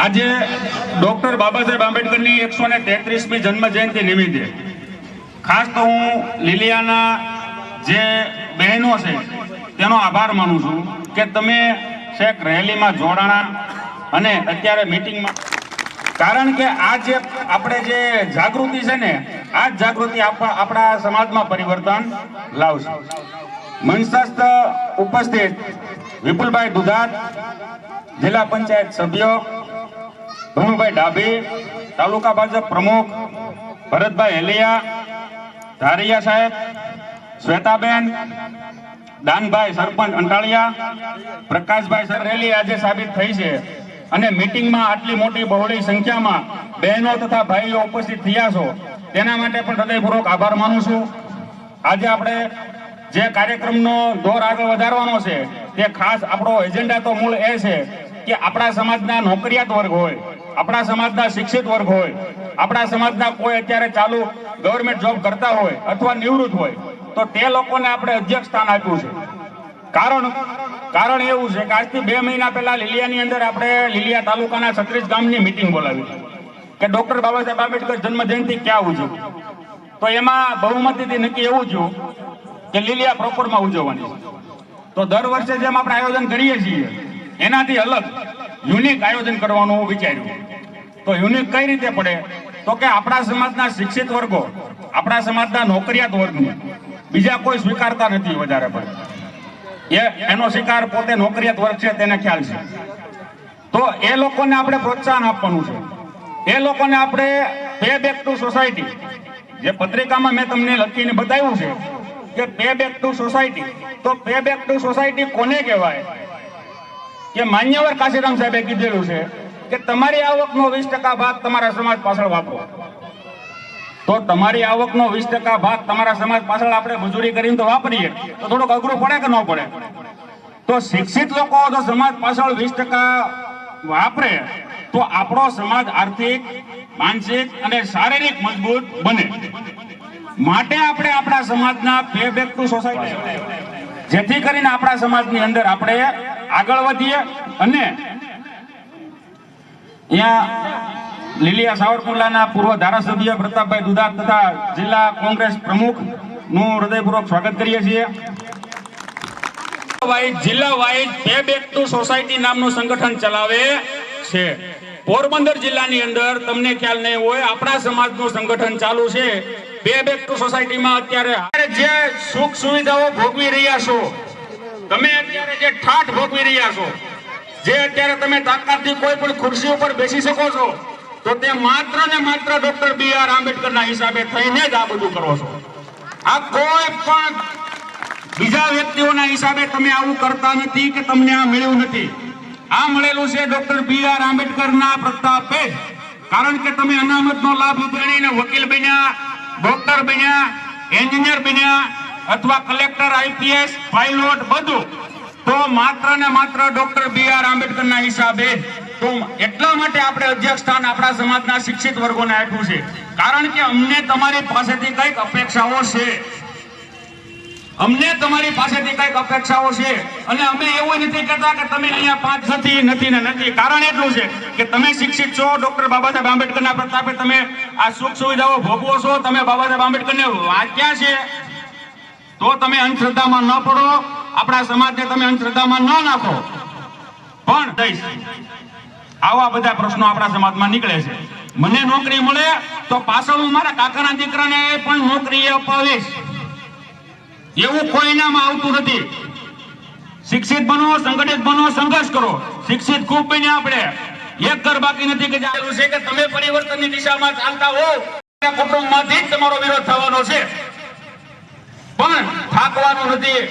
આજે ડોક્ટર બાબા સાહેબ આંબેડકરની 133મી જન્મ જયંતિ નિમિત્તે ખાસ તો હું લીલિયાના જે બહેનો છે તેનો આભાર માનું છું કે તમે છેક રેલીમાં જોડાણા અને અત્યારે મીટિંગમાં, કારણ કે આ જે આપણે જે જાગૃતિ છે ને, આ જ જાગૃતિ આપણા સમાજમાં પરિવર્તન લાવશે. મંચસ્થ ઉપસ્થિત વિપુલભાઈ દુધાત, જિલ્લા પંચાયત સભ્ય ભનુભાઈ ડાભી, તાલુકા ભાજપ પ્રમુખ ભરતભાઈ હેલિયા, ધારિયા સાહેબ, શ્વેતાબેન, દાનભાઈ સરપંચ અંટાળિયા, પ્રકાશભાઈ સર, રેલી આજે સાબિત થઈ છે અને મીટિંગમાં આટલી મોટી બહોળી સંખ્યામાં બહેનો તથા ભાઈઓ ઉપસ્થિત થયા છો તેના માટે પણ હૃદયપૂર્વક આભાર માનું છું. આજે આપણે જે કાર્યક્રમનો દોર આગળ વધારવાનો છે તે ખાસ આપણો એજન્ડા તો મૂળ એ છે કે આપણા સમાજના નોકરિયાત વર્ગ હોય, આપણા સમાજના શિક્ષિત વર્ગ હોય, આપણા સમાજના કોઈ અત્યારે ચાલુ ગવર્મેન્ટ જોબ કરતા હોય અથવા નિવૃત્ત હોય તો તે લોકોને આપણે અધ્યક્ષ સ્થાન આપ્યું છે. કારણ એવું છે કે આજથી 2 મહિના પહેલા લીલિયાની અંદર આપણે લીલિયા તાલુકાના 36 ગામની મીટિંગ બોલાવી કે ડોક્ટર બાબા સાહેબ આંબેડકર જન્મ જયંતિ ક્યાં ઉજવવી. તો એમાં બહુમતીથી નક્કી એવું થયું કે લીલિયા પ્રોપરમાં ઉજવવાની છે. તો દર વર્ષે જેમ આપણે આયોજન કરીએ છીએ એનાથી અલગ યુનિક આયોજન કરવાનું વિચાર્યું. તો યુનિક કઈ રીતે પડે તો કે આપણા સમાજના શિક્ષિત વર્ગો, આપણા સમાજના નોકરિયાત વર્ગને બીજા કોઈ સ્વીકારતા નથી વધારે પડે. એનો શિકાર પોતે નોકરિયાત વર્ગ છે, તેને ખ્યાલ છે. તો એ લોકોને આપણે પ્રોત્સાહન આપવાનું છે. એ લોકોને આપણે પે બેક ટુ સોસાયટી, જે પત્રિકામાં મેં તમને લખીને બતાવ્યું છે કે પે બેક ટુ સોસાયટી, તો પે બેક ટુ સોસાયટી કોને કહેવાય કે માન્યવર કાશીરામ સાહેબે કીધેલું છે કે તમારી આવકનો 20% ભાગ તમારા સમાજ પાછળ વાપરો. તો તમારી આવકનો 20% ભાગ તમારા સમાજ પાછળ આપણે મજૂરી કરીને તો વાપરીએ તો થોડુંક અઘરું પડે કે ન પડે. તો શિક્ષિત લોકો જો સમાજ પાછળ 20% વાપરે તો આપણો સમાજ આર્થિક, માનસિક અને શારીરિક મજબૂત બને. માટે આપણે આપણા સમાજના પે બેક ટુ સોસાયટી, જેથી કરીને આપણા સમાજની અંદર આપણે આગળ વધીએ. અને અહીંયા લીલિયા સાવરકુંડલાના પૂર્વ ધારાસભ્ય પ્રતાપભાઈ દુધાત તથા જિલ્લા કોંગ્રેસ પ્રમુખ નું હૃદયપૂર્વક સ્વાગત કરીએ છીએ. જિલ્લા wise pay back to society નામનું સંગઠન ચલાવે છે. પોરબંદર જિલ્લાની અંદર તમને ખ્યાલ નહીં હોય, આપણા સમાજનું સંગઠન ચાલુ છે. પે બેક ટુ સોસાયટીમાં અત્યારે જે સુખ સુવિધાઓ ભોગવી રહ્યા છો, તમે અત્યારે જે ઠાઠ ભોગવી રહ્યા છો, જે અત્યારે તમે તાકાતથી કોઈ પણ ખુરશી ઉપર બેસી શકો છો, તો તે માત્ર ને માત્ર ડોક્ટર BR આંબેડકરના હિસાબે થઈને જ આ બધું કરો છો. આ કોઈ પણ બીજા વ્યક્તિઓના હિસાબે તમે આવું કરતા નથી કે તમને આ મળ્યું નથી. આ મળેલું છે ડોક્ટર BR આંબેડકરના પ્રતાપે. કારણ કે તમે અનામતનો લાભ ઉપાડીને વકીલ બન્યા, ડોક્ટર બન્યા, એન્જિનિયર બન્યા અથવા કલેક્ટર, IPS, પાયલોટ બધું તો માત્ર ને માત્ર ડોક્ટર BR આંબેડકરના હિસાબે. તો એટલા માટે આપણે અધ્યક્ષ સ્થાન આપણા સમાજના શિક્ષિત વર્ગોને આપ્યું છે. કારણ કે અમને તમારી પાસેથી કઈક અપેક્ષાઓ છે, અમને તમારી પાસેથી કઈક અપેક્ષાઓ છે. અને અમે એવું નથી કહેતા કે તમે અહીંયા 5 નથી. કારણ એટલું છે કે તમે શિક્ષિત છો, ડોક્ટર બાબા સાહેબ આંબેડકરના પ્રતાપે તમે આ સુખ સુવિધાઓ ભોગવો છો, તમે બાબા સાહેબ આંબેડકરને વાંચ્યા છે, તો તમે અંધશ્રદ્ધામાં ન પડો, આપણા સમાજને તમે અંધશ્રદ્ધામાં ન નાખો. પણ આવા બધા પ્રશ્નો આપણા સમાજમાં નીકળે છે. મને નોકરી મળે તો પાછળ હું મારા કાકાના દીકરાને પણ નોકરી અપાવીશ, એવું કોઈનામાં આવતું નથી. શિક્ષિત બનો, સંગઠિત બનો, સંઘર્ષ કરો. શિક્ષિત ખૂબ બન્યા આપણે, એક ઘર બાકી નથી કે ચાલુ છે કે તમે પરિવર્તનની દિશામાં ચાલતા હો, કુટુંબમાંથી જ તમારો વિરોધ થવાનો છે. પણ થાકવાનું નથી,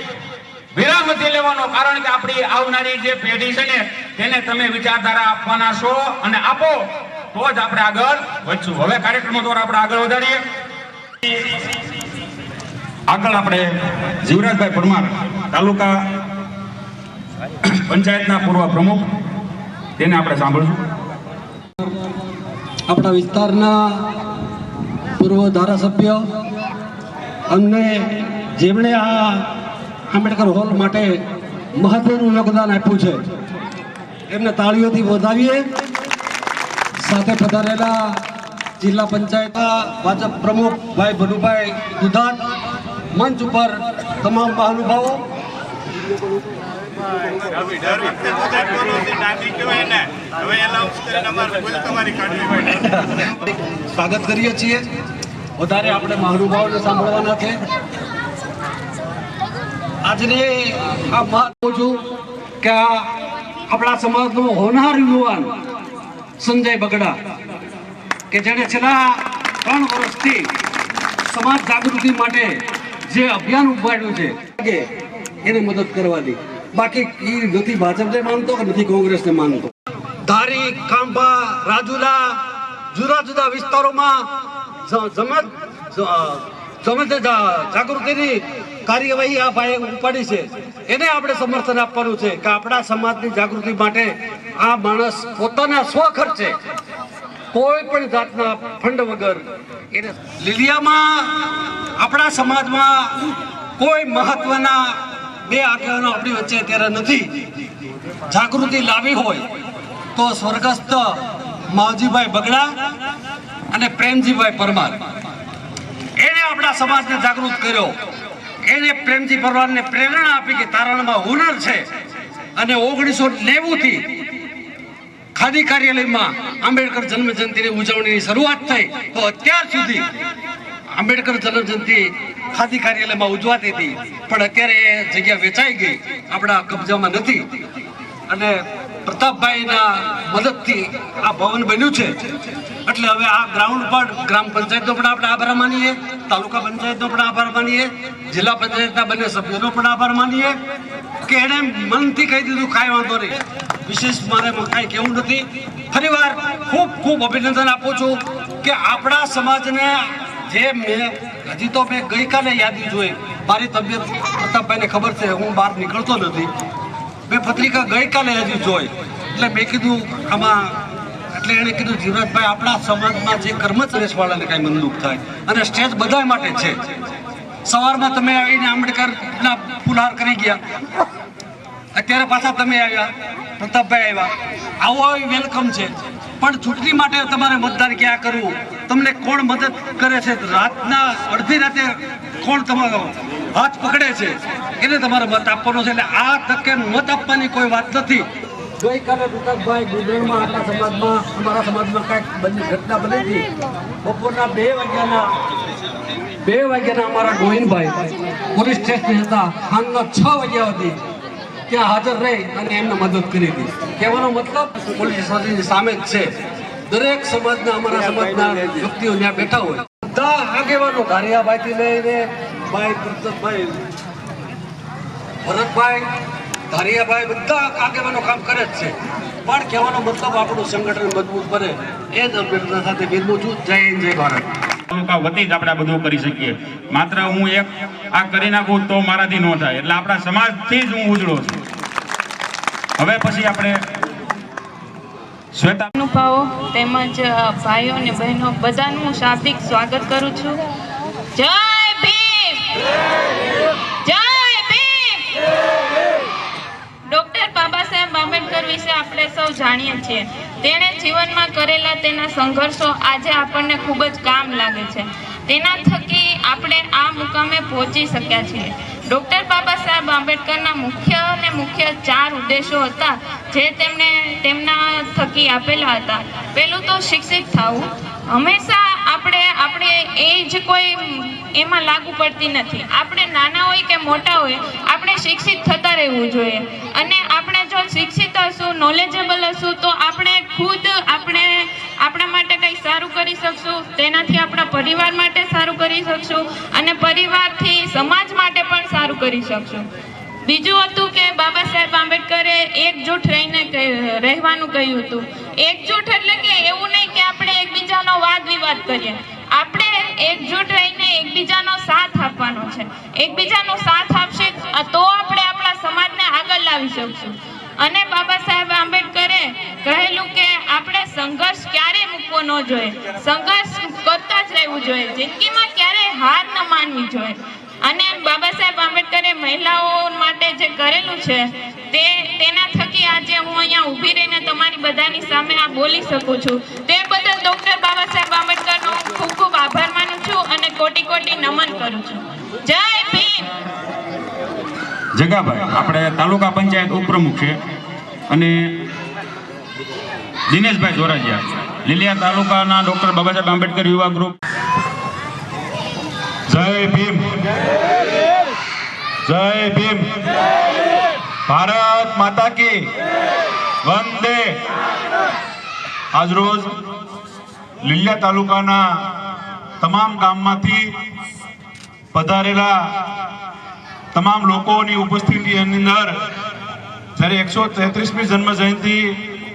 વિરામ નથી લેવાનો. કારણ કે આપણી આવનારી જે પેઢી છે ને તેને તમે વિચારધારા આપવાના છો અને આપો તો જ આપણે આગળ વધશું. હવે કાર્યક્રમો દ્વારા આપણે આગળ વધારીએ. આગળ આપણે જીવરાજભાઈ પરમાર, તાલુકા પંચાયતના પૂર્વ પ્રમુખ, તેને આપણે સાંભળશું. આપણા વિસ્તારના પૂર્વ ધારાસભ્ય અમને જેમણે આ આંબેડકર હોલ માટે મહત્વનું યોગદાન આપ્યું છે, એમને તાળીઓથી વધાવીએ. સાથે પધારેલા જિલ્લા પંચાયત ભાજપ પ્રમુખ ભાઈ ભનુભાઈ દુધાત, મંચ ઉપર તમામ મહાનુભાવો, સ્વાગત કરીએ છીએ. વધારે આપણે મહાનુભાવોને સાંભળવાના છે. આજની આ વાત છું કે આપણા સમાજનો હોનાર યુવાન સંજય બગડા કે જેણે છેલ્લા 3 વર્ષથી સમાજ જાગૃતિ માટે જે અભિયાન ઉપાડ્યું છે એને મદદ કરવાની. બાકી એ નથી ભાજપને માનતો કે નથી કોંગ્રેસને માનતો. ધારી, ખાંભા, રાજુલા જુદા જુદા વિસ્તારોમાં જાગૃતિની કાર્યવાહી આ ભાઈએ ઉપાડી છે. એને આપણે સમર્થન આપવાનું છે કે આપણા સમાજની જાગૃતિ માટે આ માણસ પોતાના સ્વખર્ચે કોઈ પણ જાતના ફંડ વગર એને લીલિયામાં આપણા સમાજમાં કોઈ મહત્વના 2 આગેવાનો આપણી વચ્ચે અત્યારે નથી. જાગૃતિ લાવી હોય તો સ્વર્ગસ્થ માવજીભાઈ બગડા અને પ્રેમજીભાઈ પરમાર, એને આપણા સમાજને જાગૃત કર્યો. એને પ્રેમજી પરમારને પ્રેરણા આપી કે તારણમાં હુનર છે. અને 1990 થી ખાદી કાર્યાલયમાં આંબેડકર જન્મ જયંતિની ઉજવણીની શરૂઆત થઈ તો અત્યાર સુધી આંબેડકર જન્મ જયંતિ ખાદી કાર્યાલયમાં ઉજવાતી હતી. પણ અત્યારે એ જગ્યા વેચાઈ ગઈ, આપણા કબજામાં નથી. અને પ્રતાપભાઈના મદદથી આ ભવન બન્યું છે. એટલે હવે આ ગ્રાઉન્ડ પર ગ્રામ પંચાયતનો પણ આપણે આભાર માનીએ, તાલુકા પંચાયતનો પણ આભાર માનીએ, જિલ્લા પંચાયતના બંને સભ્યોનો પણ આભાર માનીએ કે એને મનથી કહી દીધું કાંઈ વાંધો નહીં, વિશેષ મારે કાંઈ કહેવું નથી. ફરીવાર ખૂબ ખૂબ અભિનંદન આપું છું કે આપણા સમાજને જે હજી તો મેં ગઈકાલે યાદી જોઈ. મારી તબિયત પ્રતાપભાઈને ખબર છે, હું બહાર નીકળતો નથી. મેં પત્રિકા ગઈકાલે હજી જોઈ એટલે મેં કીધું આમાં, એટલે એણે કીધું જીવરાજભાઈ આપણા સમાજમાં જે કર્મચારીવાળાને કાંઈ મનદુખ થાય અને સ્ટેજ બધા માટે છે. સવારમાં તમે આવીને આંબેડકરના ફુલહાર કરી ગયા, અત્યારે પાછા તમે આવ્યા, પ્રતાપભાઈ આવ્યા, આવો વેલકમ છે. પણ ચૂંટણી માટે તમારે મતદાન ક્યાં કરવું, તમને કોણ મદદ કરે છે, રાતના અડધી રાતે કોણ તમારો હાથ પકડે છે, એને તમારે મત આપવાનો છે. એટલે આ તકે મત આપવાની કોઈ વાત નથી. ગઈકાલે પ્રતાપભાઈ ગુજરાતમાં અમારા સમાજમાં કાંઈક ઘટના બની હતી. બપોરના 2 વાગ્યાના અમારા ગોવિંદભાઈ પોલીસ સ્ટેશન હતા, સાંજના 6 વાગ્યા સુધી ત્યાં હાજર રહી અને એમને મદદ કરી હતી. કહેવાનો મતલબ પોલીસ સ્ટેશનની સામે જ છે. દરેક સમાજના, અમારા સમાજના વ્યક્તિઓ ત્યાં બેઠા હોય, બધા આગેવાનો ધારિયાભાઈથી લઈને ભાઈ પ્રતાપભાઈ, ભરતભાઈ, ધારિયાભાઈ, બધા આગેવાનો કામ કરે જ છે. પણ કહેવાનો મતલબ આપણું સંગઠન મજબૂત બને એ જ અભ્યર્થના સાથે વિરમું છું. જય હિન્દ, જય ભારત. તાલુકા વતી જ આપણે આ બધું કરી શકીએ. માત્ર હું એક આ કરી નાખું તો મારાથી ન થાય. એટલે આપણા સમાજથી જ હું ઉજળો છું. હવે પછી આપણે શ્વેતા અનુભાવો તેમજ ભાઈઓ અને બહેનો બધાનું હું શાબ્દિક સ્વાગત કરું છું. જય ભીમ, જય ભીમ. ડોક્ટર બાબા સાહેબ આંબેડકર વિશે આપણે સૌ જાણીએ છીએ. તેણે જીવનમાં કરેલા તેના સંઘર્ષો આજે આપણને ખૂબ જ કામ લાગે છે. તેના થકી આપણે આ મુકામે પહોંચી શક્યા છીએ. ડોક્ટર બાબા સાહેબ આંબેડકરના મુખ્ય 4 ઉદ્દેશો હતા જે તેમણે તેમના થકી આપેલા હતા. પહેલું તો શિક્ષિત થવું. હંમેશા આપણે એજ કોઈ એમાં લાગુ પડતી નથી. આપણે નાના હોય કે મોટા હોય, આપણે શિક્ષિત થતા રહેવું જોઈએ. અને આપણે જો શિક્ષિત હશું, નોલેજેબલ હશું તો આપણે ખુદ આપણા માટે કંઈ સારું કરી શકશું. તેનાથી આપણા પરિવાર માટે સારું કરી શકશું અને પરિવારથી સમાજ માટે પણ સારું કરી શકશું. બીજું હતું કે બાબા સાહેબ આંબેડકરે એકજૂટ રહીને રહેવાનું કહ્યું હતું. એકજૂટ એટલે કે એવું નહીં કે આપણે એકબીજાનો વાદ વિવાદ કરીએ. આપણે એકજૂટ રહીને એકબીજાનો સાથ આપવાનો છે. એકબીજાનો સાથ આપશે તો આપણે આપણા સમાજને આગળ લાવી શકશું. અને બાબા સાહેબ આંબેડકરે કહેલું કે આપણે સંઘર્ષ ક્યારેય મૂકવો ન જોઈએ, સંઘર્ષ કરતા જ રહેવું જોઈએ, જિંદગીમાં ક્યારેય હાર ન માનવી જોઈએ. અને બાબા સાહેબ આંબેડકરે મહિલાઓ માટે જે કરેલું છે તેના થકી આજે હું અહીંયા ઊભી રહીને તમારી બધાની સામે આ બોલી શકું છું. તે ડોક્ટર બાબા સાહેબ આંબેડકરનો ખૂબ ખૂબ આભાર માનું છું અને કોટી કોટી નમન કરું છું. જય ભીમ. જગાભાઈ આપણે તાલુકા પંચાયત ઉપપ્રમુખ છે અને દિનેશભાઈ જોરાજીયા લીલિયા તાલુકાના ડોક્ટર બાબા સાહેબ આંબેડકર યુવા ગ્રુપ. જય ભીમ. જય ભીમ. ભારત માતા કી વંદે. આજરોજ લીલિયા તાલુકાના તમામ ગામમાંથી પધારેલા તમામ લોકોની ઉપસ્થિતિની અંદર જ્યારે 133મી જન્મ જયંતિ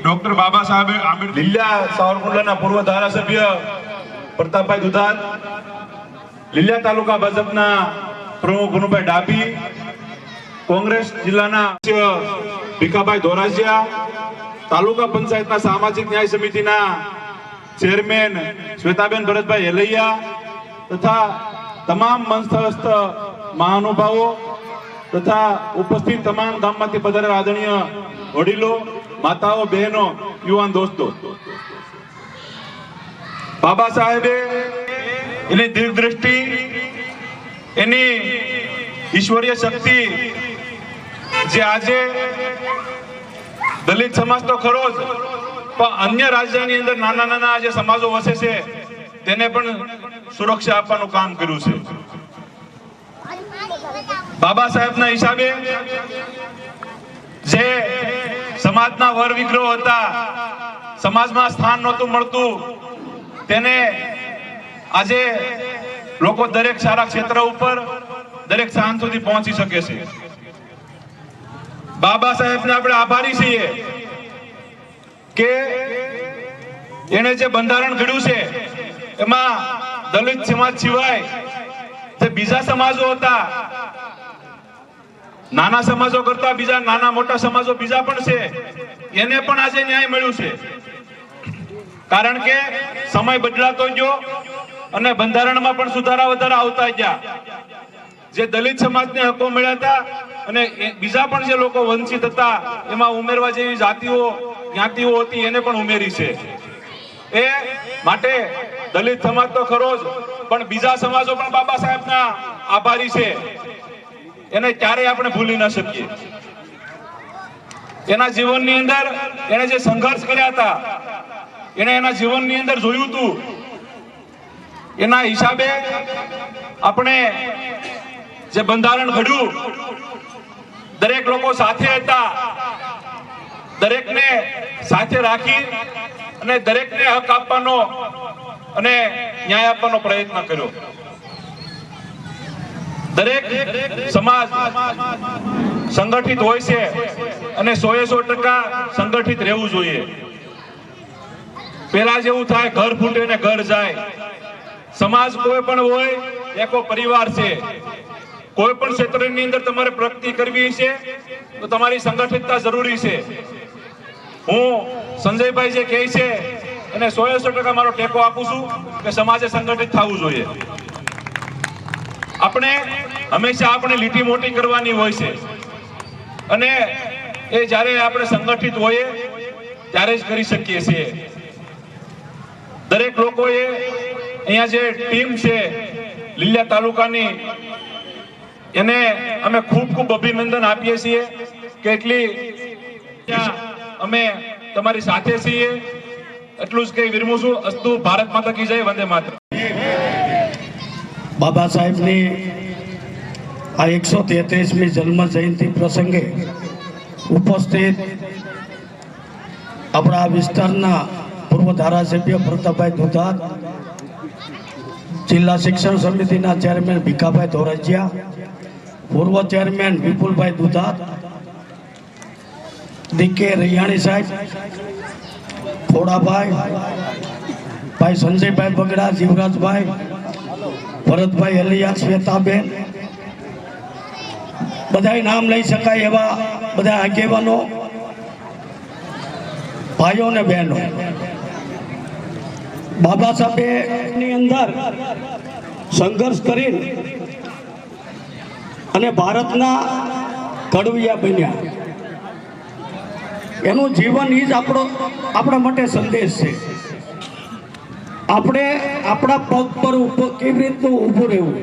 ડોક્ટર બાબા સાહેબ આંબેડકર લીલિયા સાવરકુંડલાના પૂર્વ ધારાસભ્ય પ્રતાપભાઈ દુધાત, લીલિયા તાલુકા ભાજપના પ્રમુખ ગુનુભાઈ ડાભી, કોંગ્રેસ જિલ્લાના ભીખાભાઈ ધોરાજીયા, તાલુકા પંચાયતના સામાજિક ન્યાય સમિતિના ચેરમેન શ્વેતાબેન ભરતભાઈ હેલૈયા તથા તમામ મંચસ્થ મહાનુભાવો તથા ઉપસ્થિત તમામ ગામમાંથી પધારેલા આદરણીય વડીલો, માતાઓ, બહેનો, યુવાન દોસ્તો, બાબા સાહેબે એની દીર્ઘદ્રષ્ટિ, એની ઈશ્વરીય શક્તિ જે આજે દલિત સમાજ તો ખરો જ પણ અન્ય રાજ્યની અંદર નાના નાના જે સમાજો વસે છે તેને પણ સુરક્ષા આપવાનું કામ કર્યું છે. બાબા સાહેબના હિસાબે જે સમાજના વર વિગ્રહો હતા, સમાજમાં સ્થાન નહોતું મળતું, તેને આજે લોકો દરેક સારા ક્ષેત્ર ઉપર દરેક સ્થાન સુધી પહોંચી શકે છે. બાબા સાહેબને આપણે આભારી છીએ કે એને જે બંધારણ ઘડ્યું છે એમાં દલિત સમાજ સિવાય જે બીજા સમાજો હતા, નાના સમાજો કરતા બીજા નાના મોટા સમાજો બીજા પણ છે, એને પણ આજે ન્યાય મળ્યું છે. કારણ કે સમય બદલાતો ગયો અને બંધારણમાં પણ સુધારા વધારા આવતા ગયા. જે દલિત સમાજને હકો મળ્યા હતા અને બીજા પણ જે લોકો વંચિત હતા એમાં ઉમેરવા જેવી જાતિઓ જ્ઞાતિઓ હતી એને પણ ઉમેરી છે. એ માટે દલિત સમાજ તો ખરો જ પણ બીજા સમાજો પણ બાબા સાહેબના આભારી છે. એને ક્યારેય આપણે ભૂલી ન શકીએ. એના જીવનની અંદર એને જે સંઘર્ષ કર્યા હતા, એને એના જીવનની અંદર જોયું હતું, એના હિસાબે આપણે જે બંધારણ ઘડ્યું, દરેક લોકો સાથે હતા, દરેકને સાથે રાખી અને દરેકને હક આપવાનો અને ન્યાય આપવાનો પ્રયત્ન કર્યો. દરેક સમાજ સંગઠિત હોય છે અને 100% સંગઠિત રહેવું જોઈએ. પેલા જેવું થાય ઘર ફૂટે ને ઘર જાય. સમાજ કોઈ પણ હોય, એકો પરિવાર છે. કોઈ પણ ક્ષેત્રની અંદર તમારે પ્રગતિ કરવી છે તો તમારી સંગઠિતતા જરૂરી છે. હું સંજયભાઈ જે કહે છે અને 100% મારો ટેકો આપું છું કે સમાજે સંગઠિત થવું જોઈએ. આપણે હંમેશા આપણે લીટી મોટી કરવાની હોય છે અને એ જ્યારે આપણે સંગઠિત હોઈએ ત્યારે જ કરી શકીએ છીએ. દરેક લોકોએ અહીંયા જે ટીમ છે લીલિયા તાલુકાની, એને અમે ખૂબ ખૂબ અભિનંદન આપીએ છીએ કે એટલી અમે તમારી સાથે છીએ. એટલું જ કઈ વિરમું છું. અસ્તુ. ભારત માતા કી જય. વંદે માતરમ. બાબા સાહેબની આ 133મી જન્મ જયંતિ પ્રસંગે ઉપસ્થિત આપણા વિસ્તારના પૂર્વ ધારાસભ્ય પ્રતાપભાઈ દુધાત, જિલ્લા શિક્ષણ સમિતિના ચેરમેન ભીખાભાઈ ધોરાજીયા, પૂર્વ ચેરમેન વિપુલભાઈ દુધાત, ડીકે રૈયાણી સાહેબ, ખોડાભાઈ, ભાઈ સંજયભાઈ બગડા, જીવરાજભાઈ, ભરતભાઈ હેલૈયા, શ્વેતાબેન, બધા નામ લઈ શકાય એવા બધા આગેવાનો, ભાઈઓ ને બહેનો. બાબા સાહેબની અંદર સંઘર્ષ કરી અને ભારતના ઘડવૈયા બન્યા. એનું જીવન એ જ આપણા માટે સંદેશ છે. આપણે આપણા પગ પર કેવી રીતનું ઊભું રહેવું.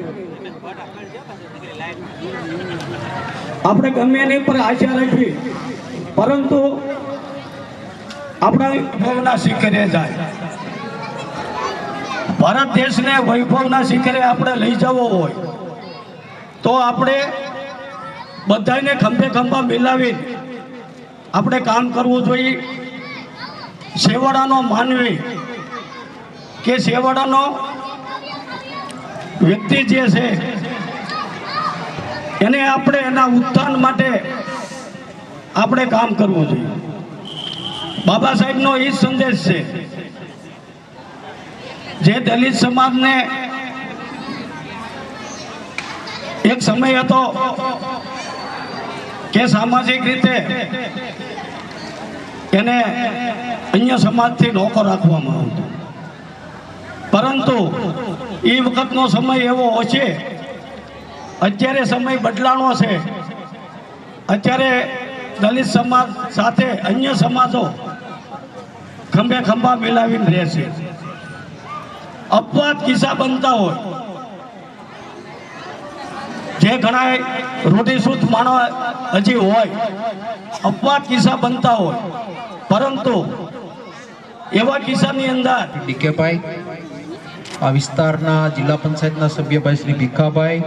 આપણે ગમે એની પર આશા રાખવી, પરંતુ આપણા વૈભવના શિખરે જાય. ભારત દેશને વૈભવના શિખરે આપણે લઈ જવો હોય તો આપણે બધાને ખંભે ખંભા મિલાવી આપણે કામ કરવું જોઈએ. છેવાડાનો માનવી કે છેવાડાનો વ્યક્તિ જે છે એને આપણે એના ઉત્થાન માટે આપણે કામ કરવું જોઈએ. બાબા સાહેબનો એ સંદેશ છે જે દલિત સમાજને એક સમય હતો કે સામાજિક રીતે એને અન્ય સમાજથી નોખો રાખવામાં આવતો, પરંતુ એ વખતનો સમય એવો છે. અત્યારે સમય બદલાણો છે. અત્યારે દલિત સમાજ સાથે અન્ય સમાજો ખંભે ખંભા મિલાવીને રહે છે. અપવાદ કિસ્સા બનતા હોય, જે ઘણા રૂઢિશુદ્ધ માણસ હજી હોય, અપવાદ કિસ્સા બનતા હોય, પરંતુ એવા કિસ્સાની અંદર ડીકેભાઈ, આ વિસ્તારના જિલ્લા પંચાયતના સભ્યભાઈ શ્રી ભીખાભાઈ,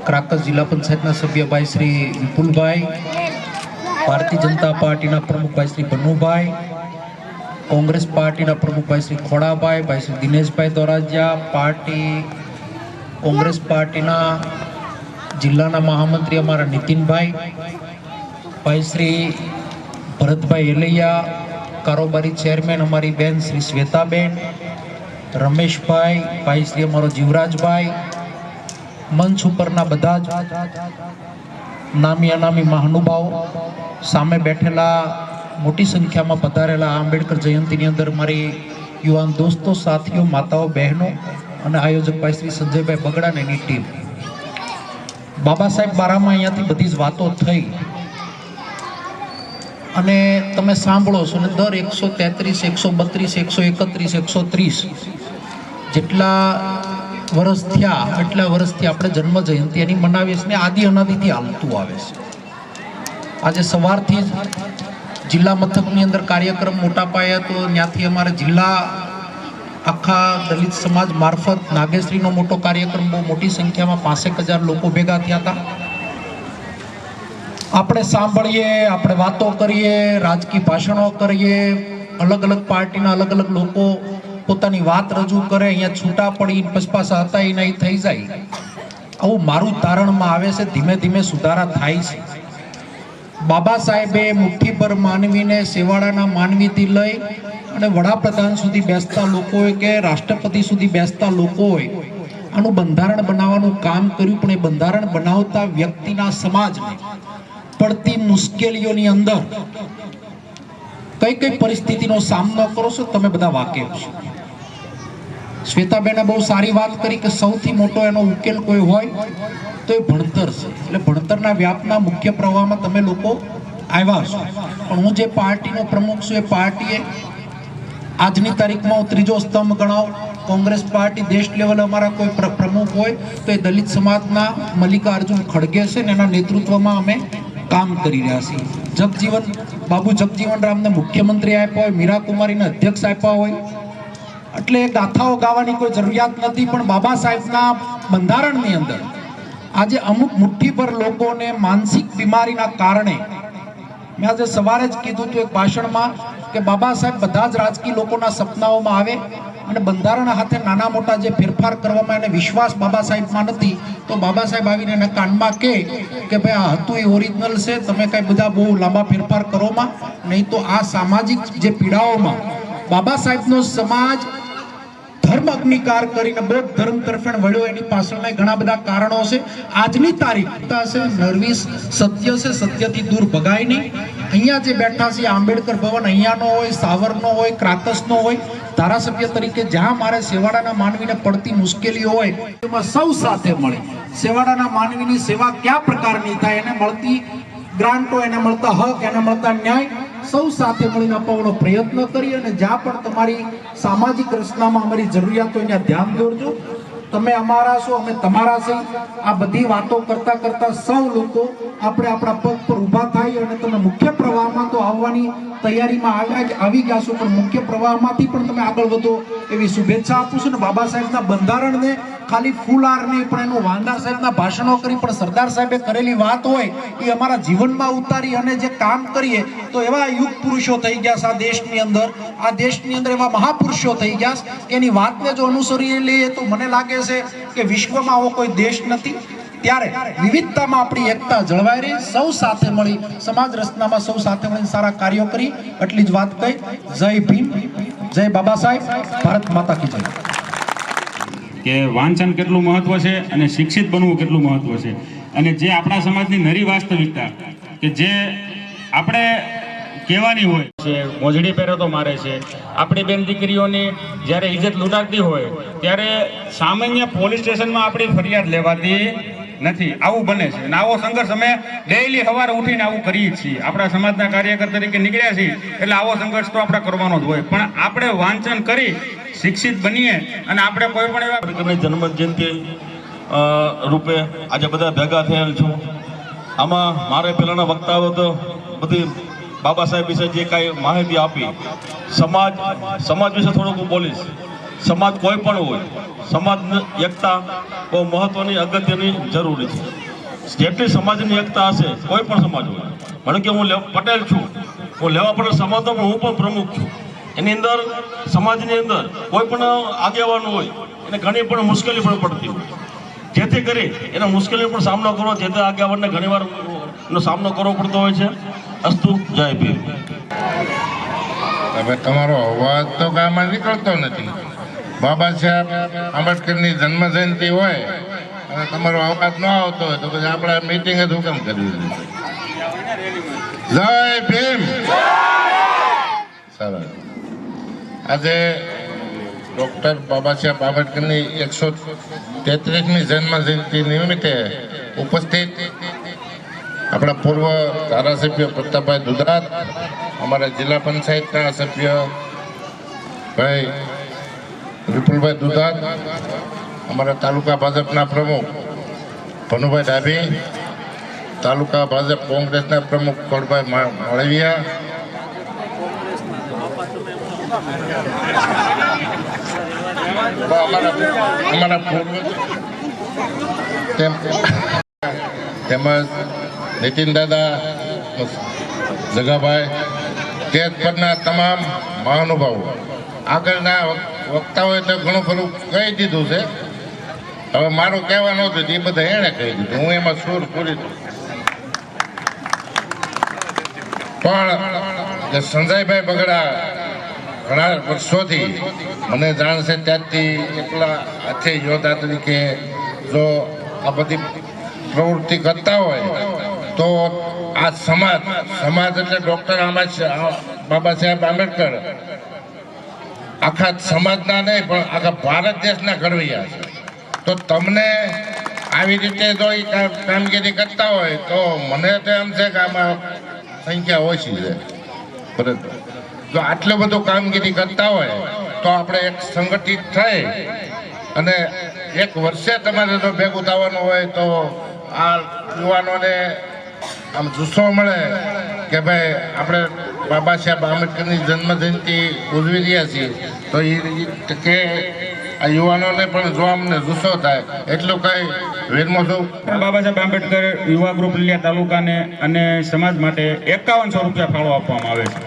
ક્રાકસ જિલ્લા પંચાયતના સભ્યભાઈ શ્રી વિપુલભાઈ, ભારતીય જનતા પાર્ટીના પ્રમુખભાઈ શ્રી ભનુભાઈ, કોંગ્રેસ પાર્ટીના પ્રમુખભાઈ શ્રી ખોડાભાઈ, ભાઈ શ્રી દિનેશભાઈ દોરાજીયા, કોંગ્રેસ પાર્ટીના જિલ્લાના મહામંત્રી અમારા નીતિનભાઈ, ભાઈ શ્રી ભરતભાઈ એલૈયા, કારોબારી ચેરમેન અમારી બેન શ્રી શ્વેતાબેન, રમેશભાઈ, ભાઈ શ્રી અમારો જીવરાજભાઈ, મંચ ઉપરના બધા જ નામી અનામી મહાનુભાવો, સામે બેઠેલા મોટી સંખ્યામાં પધારેલા આંબેડકર જયંતિની અંદર મારી યુવાન દોસ્તો, સાથીઓ, માતાઓ, બહેનો અને આયોજક ભાઈ શ્રી સંજયભાઈ બગડા અને એની ટીમ. બાબા સાહેબ બારામાં અહીંયાથી બધી જ વાતો થઈ અને તમે સાંભળો છો ને દર 133, 132, 131, 130 જેટલા વર્ષ થયા એટલા વર્ષથી આપણે જન્મ જયંતિ એની મનાવીએ છીએ ને આદિ અનાદિથી હાલતું આવે છે. આજે સવારથી જ જિલ્લા મથકની અંદર કાર્યક્રમ મોટા પાયે હતો. ત્યાંથી અમારે જિલ્લા આખા દલિત સમાજ મારફત નાગેશ્રીનો મોટો કાર્યક્રમ, બહુ મોટી સંખ્યામાં 65,000 લોકો ભેગા થયા હતા. આપણે સાંભળીએ, આપણે વાતો કરીએ, રાજકીય ભાષણો કરીએ, અલગ અલગ પાર્ટીના અલગ અલગ લોકો પોતાની વાત રજૂ કરે, અહીંયા છૂટા પડી પસપાસા હતા એ નહીં થઈ જાય. આવું મારું તારણમાં આવે છે. ધીમે ધીમે સુધારા થાય છે. બાબા સાહેબે મુઠ્ઠીભર માનવીને, સેવાડાના માનવીથી લઈ અને વડાપ્રધાન સુધી બેસતા લોકો હોય કે રાષ્ટ્રપતિ સુધી બેસતા લોકો હોય, આનું બંધારણ બનાવવાનું કામ કર્યું. પણ એ બંધારણ બનાવતા વ્યક્તિના સમાજને પડતી મુશ્કેલીઓની અંદર કઈ કઈ પરિસ્થિતિનો સામનો કરો છો તમે બધા વાકેફ છો. શ્વેતાબેને બહુ સારી વાત કરી કે સૌથી મોટો એનો ઉકેલ કોઈ હોય તો એ ભણતર છે. એટલે ભણતરના વ્યાપના મુખ્ય પ્રવાહમાં તમે લોકો આવ્યા છો. પણ હું જે પાર્ટીનો પ્રમુખ છું, એ પાર્ટીએ આજની તારીખમાં હું ત્રીજો સ્તંભ ગણાવું. કોંગ્રેસ પાર્ટી દેશ લેવલે અમારા કોઈ પ્રમુખ હોય તો એ દલિત સમાજના મલ્લિકાર્જુન ખડગે છે ને એના નેતૃત્વમાં અમે કામ કરી રહ્યા છીએ. બાબુ જગજીવન રામને મુખ્યમંત્રી આપ્યા હોય, મીરા કુમારીને અધ્યક્ષ આપ્યા હોય, એટલે એ ગાથાઓ ગાવાની કોઈ જરૂરિયાત નથી. પણ બાબા સાહેબના બંધારણની અંદર આજે અમુક મુઠ્ઠીભર લોકોને માનસિક બીમારીના કારણે, મેં આજે સવારે જ કીધું હતું એક ભાષણમાં કે બાબા સાહેબ બધા જ રાજકીય લોકોના સપનાઓમાં આવે અને બંધારણ હાથે નાના મોટા જે ફેરફાર કરવામાં એને વિશ્વાસ બાબા સાહેબમાં નથી, તો બાબા સાહેબ આવીને એના કાનમાં કહે કે ભાઈ આ હતું એ ઓરિજિનલ છે, તમે કાંઈ બધા બહુ લાંબા ફેરફાર કરોમાં, નહીં તો આ સામાજિક જે પીડાઓમાં બાબા સાહેબનો સમાજ ધર્મ અગ્નિકાર કરીને બૌદ્ધ ધર્મ તરફેણ વળ્યો, એની પાછળના ઘણા બધા કારણો છે. આજની તારીખ છે નર્વિસ સત્ય છે, સત્યથી દૂર ભગાય નહીં. અહીંયા જે બેઠા છે આંબેડકર ભવન અહીંયાનો હોય, સાવરનો હોય, ક્રાકસનો હોય, ધારાસભ્ય તરીકે જ્યાં મારે સેવાડાના માનવીને પડતી મુશ્કેલીઓ હોય એમાં સૌ સાથે મળે. સેવાડાના માનવીની સેવા કયા પ્રકારની થાય, એને મળતી ગ્રાન્ટો, એને મળતા હક, એને મળતા ન્યાય સૌ સાથે મળીને અપાવવાનો પ્રયત્ન કરી અને જ્યાં પણ તમારી સામાજિક રચનામાં અમારી જરૂરિયાત હોય ત્યાં ધ્યાન દોરજો. તમે અમારા છો, અમે તમારા છે. આ બધી વાતો કરતા કરતા સૌ લોકો આપણે આપણા પગ પર ઊભા થાય અને તમે મુખ્ય પ્રવાહમાં તો આવવાની તૈયારીમાં આવી ગયા છો, પણ મુખ્ય પ્રવાહમાંથી પણ તમે આગળ વધો એવી શુભેચ્છા આપું છું. ને બાબા સાહેબના બંધારણને ખાલી ફૂલહાર નહીં પણ એનું વાંદા સાહેબના ભાષણો કરી પણ સરદાર સાહેબે કરેલી વાત હોય એ અમારા જીવનમાં ઉતારી અને જે કામ કરીએ તો એવા યુગ પુરુષો થઈ ગયા છે આ દેશની અંદર એવા મહાપુરુષો થઈ ગયા કે એની વાતને જો અનુસરી લઈએ તો મને લાગે છે કે વિશ્વમાં આવો કોઈ દેશ નથી. ત્યારે વિવિધતામાં આપણી એકતા જળવાઈ રહી, સૌ સાથે મળી સમાજ રચનામાં સૌ સાથે મળી સારા કાર્યો કરી. એટલી જ વાત કહી. જય ભીમ, જય બાબા સાહેબ, ભારત માતા કી જય. કે વાંચન કેટલું મહત્વ છે અને શિક્ષિત બનવું કેટલું મહત્વ છે, અને જે આપણા સમાજની નરી વાસ્તવિકતા કે જે આપણે કહેવાની હોય છે, મોજડી પહેરે તો મારે છે, આપણી બેન દીકરીઓની જ્યારે ઇજ્જત લૂંટાતી હોય ત્યારે સામાન્ય પોલીસ સ્ટેશનમાં આપણી ફરિયાદ લેવાતી નથી. આવું બને છે અને આવો સંઘર્ષ અમે ડેઈલી સવારે ઉઠીને આવું કરીએ છીએ. આપણા સમાજના કાર્યકર તરીકે નીકળ્યા છીએ એટલે આવો સંઘર્ષ તો આપણે કરવાનો જ હોય, પણ આપણે વાંચન કરી શિક્ષિત બનીએ અને આપણે કોઈ પણ એવા જન્મ જયંતિ રૂપે આજે બધા ભેગા થયેલ છું. આમાં મારે પહેલાના વક્તાઓ તો બધી બાબા સાહેબ વિશે જે કાંઈ માહિતી આપી, સમાજ વિશે થોડુંક હું બોલીશ. સમાજ કોઈ પણ હોય, સમાજ એકતા બહુ મહત્વની અગત્યની જરૂરી છે. જેટલી સમાજની એકતા હશે કોઈ પણ સમાજ હોય, કારણ કે હું પટેલ છું, હું લેવા પટેલ સમાજનો પણ હું પણ પ્રમુખ છું. એની અંદર સમાજની અંદર કોઈ પણ આગેવાન હોય એને ઘણી પણ મુશ્કેલી પણ પડતી હોય, જેથી કરી એને મુશ્કેલીનો પણ સામનો કરવો, જેથી આગેવાનને ઘણીવાર એનો સામનો કરવો પડતો હોય છે. અસ્તુ, જય ભીમ. હવે તમારો અવાજ તો ગામમાં નીકળતો નથી. બાબા સાહેબ આંબેડકરની જન્મ જયંતિ હોય અને તમારો અવાજ ન આવતો હોય તો પછી આપણે મીટિંગ જ હુકમ કરવી છે. જય ભીમ. સરસ. આજે ડૉક્ટર બાબા સાહેબ આંબેડકરની 133મી જન્મ જયંતિ નિમિત્તે ઉપસ્થિત આપણા પૂર્વ ધારાસભ્ય પ્રતાપભાઈ દુધાત, અમારા જિલ્લા પંચાયતના સભ્ય ભાઈ વિપુલભાઈ દુધાત, અમારા તાલુકા ભાજપના પ્રમુખ ભનુભાઈ ડાભી, તાલુકા ભાજપ કોંગ્રેસના પ્રમુખ કળભાઈ માળવિયા, અમારા પૂર્વ તેમજ નીતિન દાદા, જગાભાઈ, તે પરના તમામ મહાનુભાવો. આગળના વક્તાઓએ તો ઘણું ખરું કહી દીધું છે. હવે મારું કહેવાનું હતું એ બધા એણે કહી દીધું, હું એમાં સૂર પૂરી દઉં. પણ જે સંજયભાઈ બગડા ઘણા વર્ષોથી મને જાણ છે ત્યારથી એકલા હાથે યોદ્ધા તરીકે જો આ બધી પ્રવૃત્તિ કરતા હોય તો આ સમાજ એટલે ડૉક્ટર બાબા સાહેબ આંબેડકર આખા સમાજના નહીં પણ આખા ભારત દેશના ઘડવૈયા છે. તો તમને આવી રીતે જો એ કામગીરી કરતા હોય તો મને તો એમ છે કે આમાં સંખ્યા ઓછી છે, પરંતુ જો આટલું બધું કામગીરી કરતા હોય તો આપણે એક સંગઠિત થઈ અને એક વર્ષે તમારે જો ભેગું થવાનું હોય તો આ યુવાનોને આમ જુસ્સો મળે કે ભાઈ આપણે બાબા સાહેબ આંબેડકરની જન્મ જયંતિ ઉજવી રહ્યા છીએ તો એ કે આ યુવાનોને પણ જો અમને જુસ્સો થાય એટલું કંઈ વેરમો છું. બાબા સાહેબ આંબેડકર યુવા ગ્રુપ લીલિયા તાલુકાને અને સમાજ માટે 5100 રૂપિયા ફાળો આપવામાં આવે છે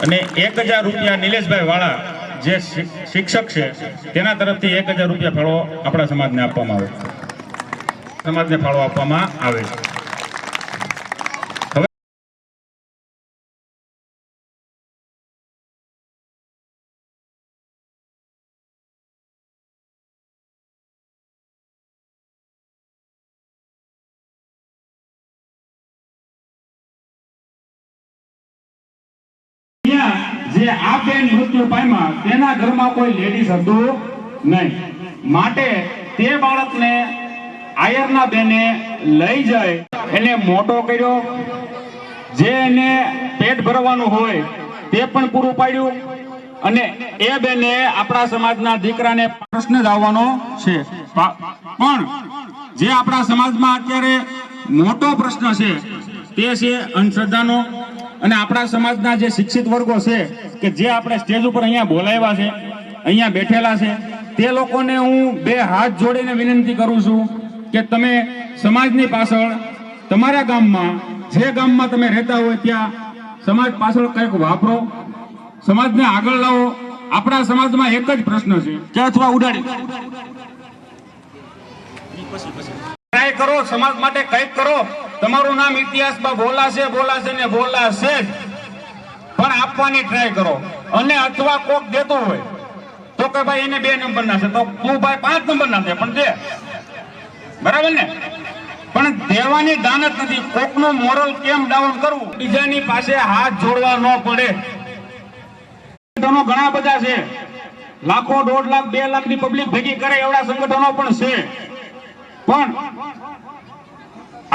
અને 1000 રૂપિયા નિલેશભાઈ વાળા જે શિક્ષક છે તેના તરફથી 1000 રૂપિયા ફાળો આપણા સમાજને આપવામાં આવે છે. સમાજને ફાળો આપવામાં આવે છે. જે આ બેન મૃત્યુ પામ્યા તેના ઘરમાં કોઈ લેડીઝ હતું નહીં, માટે તે બાળકને આયરના બેને લઈ જાય એને મોટો કર્યો. જે એને પેટ ભરવાનું હોય તે પણ પૂરું પાડ્યું અને એ બેને આપણા સમાજના દીકરાને પ્રશ્ન જ આવવાનો છે. પણ જે આપણા સમાજમાં અત્યારે મોટો પ્રશ્ન છે તે છે અંધશ્રદ્ધાનો. અને આપણા સમાજના જે શિક્ષિત વર્ગો છે કે જે આપણે સ્ટેજ ઉપર અહીંયા બોલાવ્યા છે, અહીંયા બેઠેલા છે, તે લોકોને હું બે હાથ જોડીને વિનંતી કરું છું કે તમે સમાજની પાછળ તમારા ગામમાં, જે ગામમાં તમે રહેતા હોય ત્યાં સમાજ પાછળ કંઈક વાપરો, સમાજને આગળ લાવો. આપણા સમાજમાં એક જ પ્રશ્ન છે કે અથવા ઉડાડી ટ્રાય કરો, સમાજ માટે કંઈક કરો. તમારું નામ ઇતિહાસમાં બોલાશે ને બોલાશે જ, પણ આપવાની ટ્રાય કરો. અને અથવા કોક દેતો હોય તો કે ભાઈ એને 2 નંબર ના છે તો તું ભાઈ 5 નંબર ના દે, પણ દે. બરાબર ને? પણ દેવાની દાનત નથી. કોકનું મોરલ કેમ ડાઉન કરવું, બીજાની પાસે હાથ જોડવા ન પડે. સંગઠનો ઘણા બધા છે, લાખો, 1.5 લાખ, 2 લાખની પબ્લિક ભેગી કરે એવડા સંગઠનો પણ છે. પણ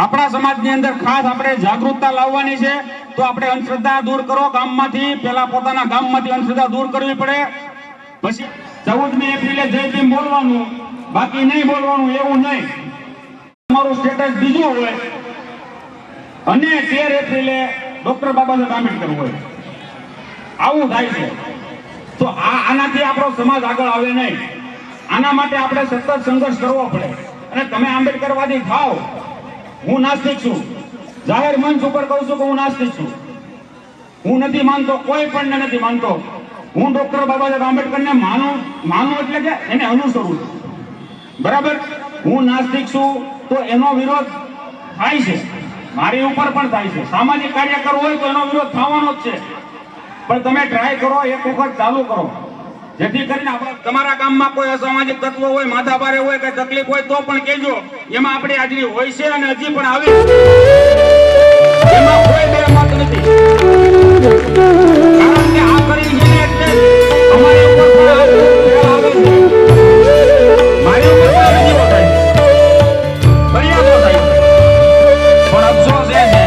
આપણા સમાજની અંદર ખાસ આપણે જાગૃતતા લાવવાની છે. તો આપણે અંધશ્રદ્ધા દૂર કરો ગામમાંથી. પહેલા પોતાના ગામમાંથી અંધશ્રદ્ધા દૂર કરવી પડે, પછી 14મી એપ્રિલે જય ભીમ બોલવાનું, બાકી નહીં બોલવાનું એવું નહીં. તમારું સ્ટેટસ બીજું હોય અને 13 એપ્રિલે ડોક્ટર બાબા સાહેબ આંબેડકર હોય, આવું થાય છે. તો આનાથી આપણો સમાજ આગળ આવે નહીં. આના માટે આપણે સતત સંઘર્ષ કરવો પડે. અને તમે આંબેડકરવાદી થાવ, હું નાસ્તિક છું, જાહેર મંચ ઉપર કહું છું કે હું નાસ્તિક છું. હું નથી માનતો, કોઈ પણ નથી માનતો. હું ડોક્ટર બાબા સાહેબ આંબેડકરને માનું એટલે કે એને અનુસરું છું. બરાબર? હું નાસ્તિક છું તો એનો વિરોધ થાય છે, મારી ઉપર પણ થાય છે. સામાજિક કાર્યકર હોય તો એનો વિરોધ થવાનો જ છે. પણ તમે ટ્રાય કરો, એક વખત ચાલુ કરો, જેથી કરીને આપણે તમારા ગામમાં કોઈ અસામાજિક તત્વો હોય, માથાભારે હોય, કઈ તકલીફ હોય તો પણ કહેજો. એમાં આપણી હાજરી હોય છે અને હજી પણ આવે. એમાં કોઈ બે મત નથી. કારણ કે આ કરી છે એટલે અમારી ઉપર પણ આવે છે, મારી ઉપર પણ રજીઓ થાય છે, ફરિયાદો થાય છે. પણ અફસોસ એ છે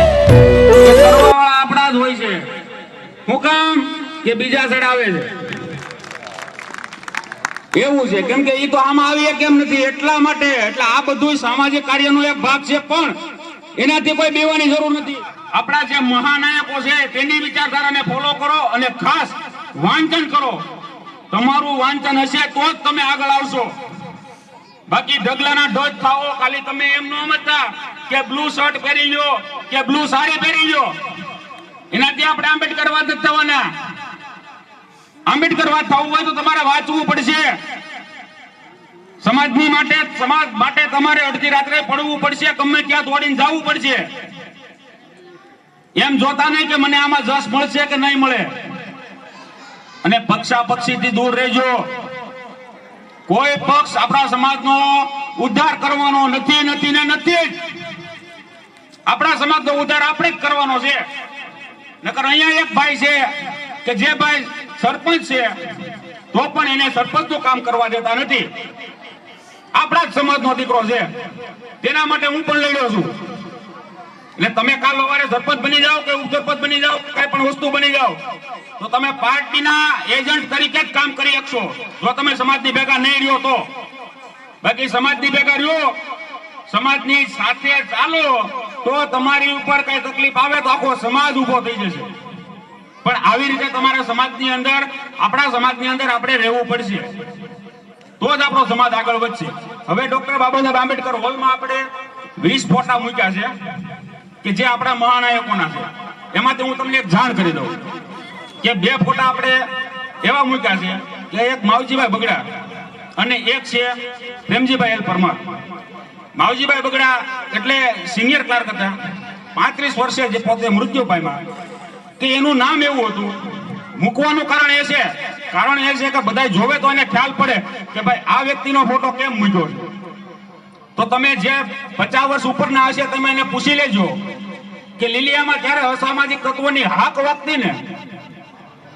કે કરવાવાળા આપણા જ હોય છે. હું કામ કે બીજા સાઈડ આવે છે એવું છે. કેમ કે ઈ તો આમાં આવીએ કેમ નથી, એટલા માટે. એટલે આ બધું સામાજિક કાર્યનો એક ભાગ છે, પણ એનાથી કોઈ બીવાની જરૂર નથી. આપણા જે મહાનાયકો છે તેની વિચારધારાને ફોલો કરો અને ખાસ વાંચન કરો. તમારું વાંચન હશે તો જ તમે આગળ આવશો. બાકી ઢગલાના ઢોજ થાઓ, ખાલી તમે એમ ન સમજતા કે બ્લુ શર્ટ પહેરી લો કે બ્લુ સાડી પહેરી લો, એનાથી આપણે આંબેડકરવાદ નથી થવાના. આંબેડકરવાદ થવું હોય તો તમારે વાંચવું પડશે. સમાજની માટે, સમાજ માટે તમારે અડધી રાત્રે પડવું પડશે, ગમે ત્યાં દોડીને જવું પડશે. એમ જોતા નહીં કે મને આમાં જશ મળશે કે નહીં મળે. અને પક્ષાપક્ષીથી દૂર રહેજો. કોઈ પક્ષ આપણા સમાજનો ઉદ્ધાર કરવાનો નથી, નથી ને નથી જ. આપણા સમાજનો ઉદ્ધાર આપણે જ કરવાનો છે. નકર અહીંયા એક ભાઈ છે કે જે ભાઈ સરપંચ છે તો પણ એને સરપંચનું કામ કરવા દેતા નથી. આપણા જ સમાજનો દીકરો છે, તેના માટે હું પણ લડ્યો છું. એટલે તમે કાલ સવારે સરપંચ બની જાઓ કે ઉપસરપંચ બની જાઓ, કઈ પણ વસ્તુ બની જાઓ, તો તમે પાર્ટીના એજન્ટ તરીકે જ કામ કરી શકશો જો તમે સમાજની ભેગા નહીં રહ્યો તો. બાકી સમાજની ભેગા રહ્યો, સમાજની સાથે ચાલો તો તમારી ઉપર કઈ તકલીફ આવે તો આખો સમાજ ઉભો થઈ જશે. પણ આવી રીતે તમારા સમાજની અંદર, આપણા સમાજની અંદર આપણે રહેવું પડશે, તો જ આપણો સમાજ આગળ વધશે. હવે ડોક્ટર બાબા સાહેબ આંબેડકર હોલમાં આપણે 20 ફોટા મૂક્યા છે કે જે આપણા મહાનાયકોના છે. એમાંથી હું તમને એક જાણ કરી દઉં કે 2 ફોટા આપણે એવા મૂક્યા છે કે એક માવજીભાઈ બગડા અને એક છે પ્રેમજીભાઈ એલ પરમાર. માવજીભાઈ બગડા એટલે સિનિયર ક્લાર્ક હતા, 35 વર્ષે જે પોતે મૃત્યુ પામ્યા. કે એનું નામ એવું હતું, મૂકવાનું કારણ એ છે કે બધા જોવે તો એને ખ્યાલ પડે કે ભાઈ આ વ્યક્તિનો ફોટો કેમ મૂક્યો છે. તો તમે જે 50 વર્ષ ઉપરના હશે તમે એને પૂછી લેજો કે લીલિયામાં ત્યારે અસામાજિક તત્વોની હાક વાગતી ને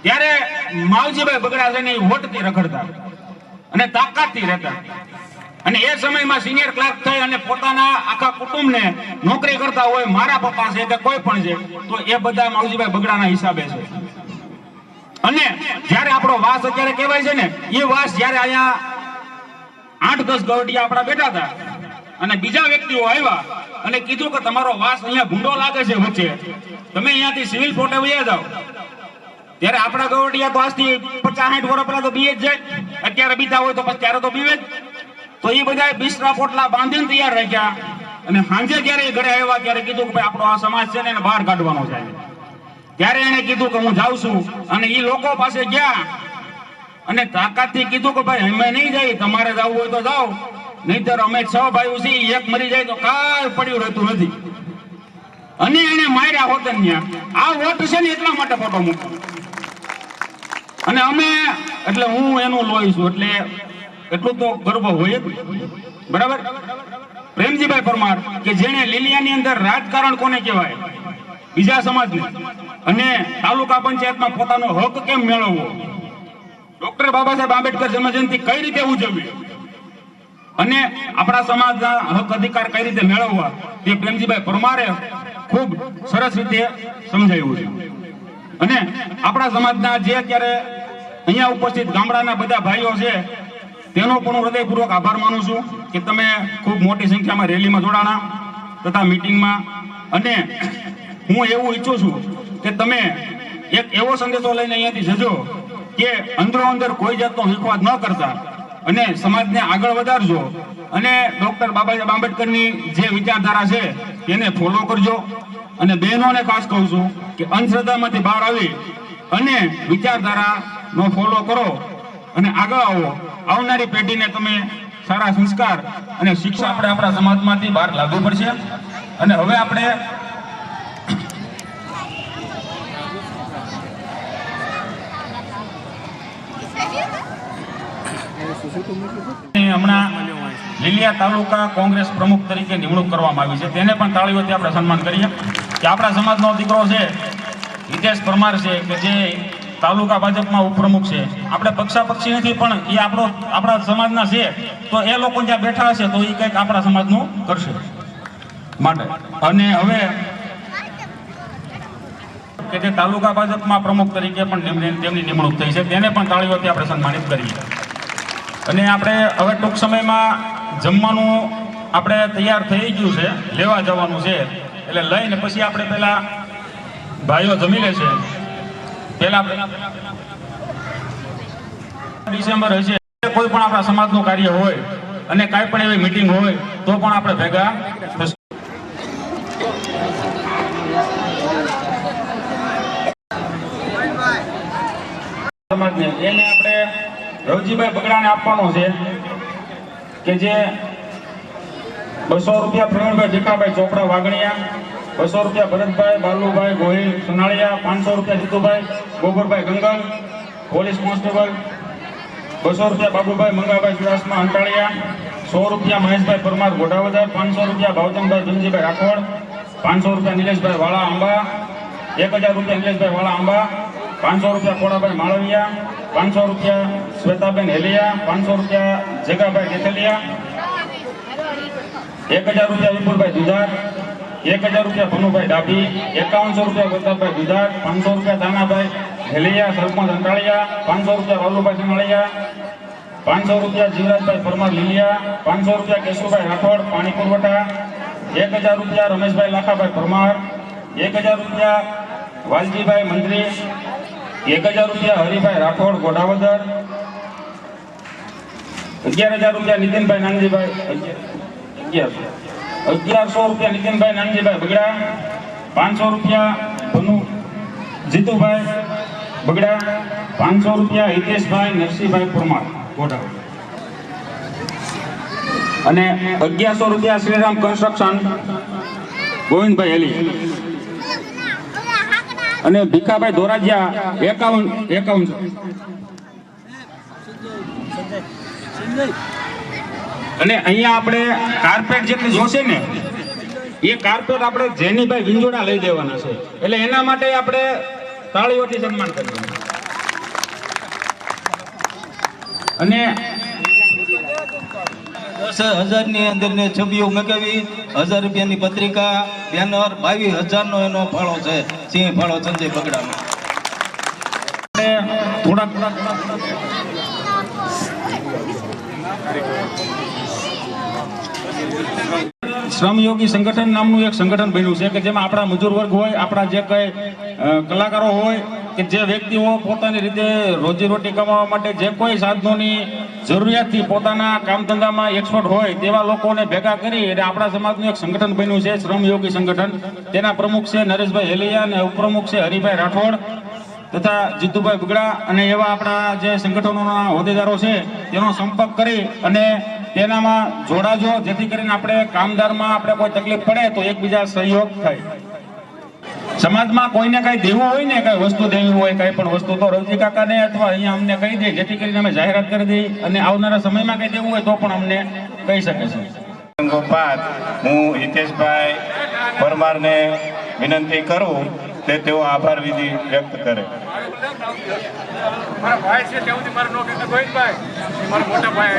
ત્યારે માવજીભાઈ બગડા છે ને વોટથી રખડતા અને તાકાતથી રહેતા. અને એ સમયમાં સિનિયર ક્લાર્ક થઈ અને પોતાના આખા કુટુંબને નોકરી કરતા હોય, મારા પપ્પા છે કે કોઈ પણ છે, તો એ બધા માવજીભાઈ બગડાના હિસાબે છે. અને જ્યારે આપણો વાસ અત્યારે કહેવાય છે ને, એ વાસ જ્યારે અહીંયા 8-10 ગવડિયા આપણા બેઠા હતા અને બીજા વ્યક્તિઓ આવ્યા અને કીધું કે તમારો વાસ અહીંયા ભૂંડો લાગે છે વચ્ચે, તમે અહીંયાથી સિવિલ કોર્ટે વયા જાઓ. ત્યારે આપણા ગવડિયા તો આજથી 50-60 વર્ષ પહેલા તો બીએ જ જાય, અત્યારે બીતા હોય તો પછી ત્યારે તો બીવે જ. તો એ બધા બિસ્તરા પોટલા બાંધીને તૈયાર રાખ્યા અને સાંજે જ્યારે ઘરે આવ્યા ત્યારે કીધું કે ભાઈ આપણો આ સમાજ છે ને એને બહાર કાઢવાનો છે. ત્યારે એને કીધું કે હું જાઉં છું અને એ લોકો પાસે ગયા અને તાકાતથી કીધું કે ભાઈ અમે નહીં જાય, તમારે જવું હોય તો જાઓ, નહીંતર અમે 6 ભાઈઓ છીએ, એક મરી જાય તો કાંઈ પડ્યું રહેતું નથી. અને એને માર્યા હોત ત્યાં. આ વોટ છે ને એટલા માટે ફોટો મૂકો. અને અમે એટલે હું એનું લોહી છું એટલે એટલું તો ગર્વ હોય જ, બરાબર. પ્રેમજીભાઈ પરમાર કે જેણે લીલિયાની અંદર રાજકારણ કોને કહેવાય, બીજા સમાજને, અને તાલુકા પંચાયતમાં પોતાનો હક કેમ મેળવવો, ડોક્ટર બાબા સાહેબ આંબેડકર જન્મજયંતિ કઈ રીતે ઉજવવી અને આપણા સમાજના હક અધિકાર કઈ રીતે મેળવવા, તે પ્રેમજીભાઈ પરમારે ખૂબ સરસ રીતે સમજાવ્યું છે. અને આપણા સમાજના જે અત્યારે અહીંયા ઉપસ્થિત ગામડાના બધા ભાઈઓ છે તેનો પણ હું હૃદયપૂર્વક આભાર માનું છું કે તમે ખૂબ મોટી સંખ્યામાં રેલીમાં જોડાણા તથા મીટિંગમાં. અને હું એવું ઈચ્છું છું કે તમે એક એવો સંદેશો લઈને અહીંયાથી જજો કે અંદરો અંદર કોઈ જાતનો વિખવાદ ન કરતા અને સમાજને આગળ વધારજો. અને ડોક્ટર બાબા સાહેબ આંબેડકરની જે વિચારધારા છે તેને ફોલો કરજો. અને બહેનોને ખાસ કહું છું કે અંધશ્રદ્ધામાંથી બહાર આવી અને વિચારધારાનો ફોલો કરો અને આગળ આવો. આવનારી પેઢીને તમે સારા સંસ્કાર અને શિક્ષા આપણે આપણા સમાજમાંથી બહાર લાવવી પડશે. અને હવે આપણે હમણાં લીલિયા તાલુકા કોંગ્રેસ પ્રમુખ તરીકે નિમણૂક કરવામાં આવી છે, તેને પણ તાળીઓથી આપણે સન્માન કરીએ કે આપણા સમાજનો દીકરો છે હિતેશ પરમાર છે કે જે તાલુકા ભાજપમાં ઉપપ્રમુખ છે. આપણે પક્ષાપક્ષી નથી પણ એ આપણા સમાજના છે, તો એ લોકો જ્યાં બેઠા હશે તો એ કંઈક આપણા સમાજનું કરશે માટે. અને હવે કે જે તાલુકા ભાજપમાં પ્રમુખ તરીકે પણ તેમની નિમણૂક થઈ છે, તેને પણ તાળીઓથી આપણે સન્માનિત કરીએ. અને આપણે હવે ટૂંક સમયમાં જમવાનું આપણે તૈયાર થઈ ગયું છે, લેવા જવાનું છે, એટલે લઈને પછી આપણે પેલા ભાઈઓ જમી લે છે. પેલા ડિસેમ્બર હશે, કોઈ પણ આપણા સમાજનું કાર્ય હોય અને કાંઈ પણ એવી મીટિંગ હોય તો પણ આપણે ભેગા થશું. સમાજને એને આપણે રવજીભાઈ બગડાને આપવાનો છે કે જે 200 રૂપિયા પ્રવીણભાઈ ભીખાભાઈ ચોપડા વાગણિયા, 200 રૂપિયા ભરતભાઈ બાલુભાઈ ગોહિલ સોનાળિયા, 500 રૂપિયા જીતુભાઈ ગોબરભાઈ ગંગલ પોલીસ કોન્સ્ટેબલ, 200 રૂપિયા બાબુભાઈ મંગાભાઈ ચુડાસમા અંટાળિયા, 100 રૂપિયા મહેશભાઈ પરમાર ગોઢાવદર, 500 રૂપિયા ભાવચંદભાઈ ધનજીભાઈ રાઠોડ, 500 રૂપિયા નિલેશભાઈ વાળા આંબા, 1000 રૂપિયા નિલેશભાઈ વાળા આંબા, 500 રૂપિયા કોડાભાઈ માળવિયા, 500 રૂપિયા શ્વેતાબેન હેલિયા, 500 રૂપિયા જગાભાઈ કેથલિયા, 1000 રૂપિયા વિપુલભાઈ દુધાર, 1000 રૂપિયા ભનુભાઈ ડાભી, 5100 રૂપિયા પ્રતાપભાઈ દુધાર, 500 રૂપિયા દાનાભાઈ હેલિયા સરપંચ અંટાળિયા, 500 રૂપિયા વાલુભાઈ સિમાળિયા, 500 રૂપિયા જીવરાજભાઈ પરમાર લીલિયા, 500 રૂપિયા કેશુભાઈ રાઠોડ પાણી પુરવઠા, 1000 રૂપિયા રમેશભાઈ લાખાભાઈ પરમાર, 1000 રૂપિયા વાલજીભાઈ મંત્રી, 1000 રૂપિયા હરિભાઈ રાઠોડ ગોઢાવદર, 11000 રૂપિયા નીતિનભાઈ નાનજીભાઈ 1100 રૂપિયા નીતિનભાઈ નાનજીભાઈ બગડા, 500 રૂપિયા ભનુ જીતુભાઈ બગડા, 500 રૂપિયા હિતેશભાઈ નરસિંહભાઈ પરમાર ગોઢાવદર અને 1100 રૂપિયા શ્રીરામ કન્સ્ટ્રક્શન ગોવિંદભાઈ હેલી અને ભીખાભાઈ ધોરાજીયા 51 અને અહીંયા આપણે કાર્પેટ જેટલી જોશે ને એ કાર્પેટ આપણે જેનીભાઈ વિંજોડા લઈ દેવાના છે, એટલે એના માટે આપણે તાળીઓથી સન્માન કરીએ. અને 10,000ની અંદરની છબીઓ મગાવી, 1,000 રૂપિયાની પત્રિકા, બેનર, 22,000નો એનો ફાળો છે, સિંહ ફાળો સંજય બગડાનો. થોડાક શ્રમયોગી સંગઠન નામનું એક સંગઠન બન્યું છે કે જેમાં આપણા મજૂર વર્ગ હોય, આપણા જે કઈ કલાકારો હોય કે જે વ્યક્તિઓ પોતાની રીતે રોજીરોટી કમાવા માટે જે કોઈ સાધનોની જરૂરિયાતથી પોતાના કામ ધંધામાં એક્સપર્ટ હોય તેવા લોકોને ભેગા કરી અને આપણા સમાજનું એક સંગઠન બન્યું છે શ્રમયોગી સંગઠન. તેના પ્રમુખ છે નરેશભાઈ હેલિયા અને ઉપપ્રમુખ છે હરિભાઈ રાઠોડ તથા જીતુભાઈ બગડા. અને એવા આપણા જે સંગઠનોના હોદ્દેદારો છે તેનો સંપર્ક કરી અને તેનામાં જોડાજો, જેથી કરીને આપણે કામદારમાં આપણે કોઈ તકલીફ પડે તો એકબીજા સહયોગ થાય. સમાજમાં કોઈને કઈ દેવું હોય ને, કઈ વસ્તુ દેવી હોય, કઈ પણ વસ્તુ, તો રવજી કાકાને અથવા અહીંયા અમને કહી દે, જેથી કરીને અમે જાહેરાત કરી દઈએ અને આવનારા સમયમાં કઈ દેવું હોય તો પણ અમને કહી શકે છે. ગોપાલ, હું હિતેશભાઈ પરમારને વિનંતી કરું કે તેઓ આભાર વિધિ વ્યક્ત કરે. મારા ભાઈ છે, તેવું મારા મોટા ભાઈ